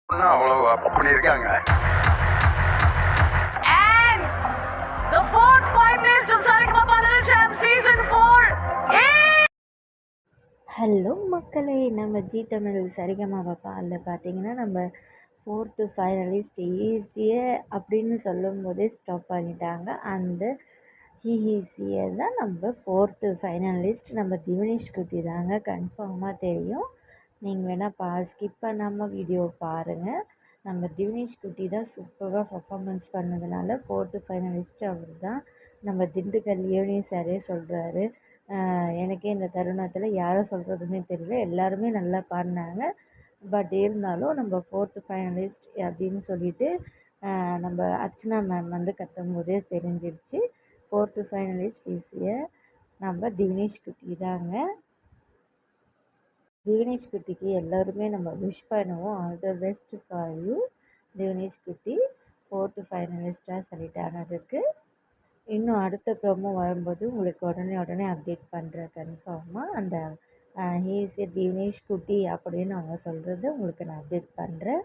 அவ்வளோ அப்படி இருக்காங்க. And the fourth finalist of Saregama Little Champ Season 4 is... hello மக்களே, நம்ம ஜி தமிழ் சரிகமா பாப்பாவில் பார்த்தீங்கன்னா நம்ம 4th ஃபைனலிஸ்ட் ஈஸியை அப்படின்னு சொல்லும் போதே ஸ்டாப் பண்ணிட்டாங்க. அந்த ஈஸியை தான் நம்ம 4th ஃபைனலிஸ்ட் நம்ம திவினேஷ் குட்டி தாங்க. கன்ஃபார்மாக தெரியும். நீங்கள் வேணால் ஸ்கிப் பண்ணாமல் வீடியோ பாருங்கள். நம்ம திவினேஷ் குட்டி தான் சூப்பராக பர்ஃபார்மன்ஸ் பண்ணதுனால 4th ஃபைனலிஸ்ட் அவர் தான். நம்ம திண்டுக்கல் ஈவினிங் சாரே சொல்கிறாரு. எனக்கே இந்த தருணத்தில் யாரை சொல்கிறதுமே தெரியல, எல்லாருமே நல்லா பாடினாங்க. பட் இருந்தாலும் நம்ம 4th ஃபைனலிஸ்ட் அப்படின்னு சொல்லிட்டு நம்ம அர்ச்சனா மேம் வந்து கத்தும் போதே தெரிஞ்சிருச்சு 4th ஃபைனலிஸ்ட் ஈஸியாக நம்ம திவினேஷ் குட்டி தாங்க. திவினேஷ் குட்டிக்கு எல்லோருமே நம்ம விஷ் பண்ணுவோம். All the best for you Divinesh குட்டி, 4th ஃபைனலிஸ்ட்டாக செலக்ட் ஆனதுக்கு. இன்னும் அடுத்த ப்ரோமோ வரும்போது உங்களுக்கு உடனே அப்டேட் பண்ணுறேன். கன்ஃபார்மாக அந்த ஹீஸ் திவினேஷ் குட்டி அப்படின்னு அவங்க சொல்கிறது உங்களுக்கு நான் அப்டேட் பண்ணுறேன்.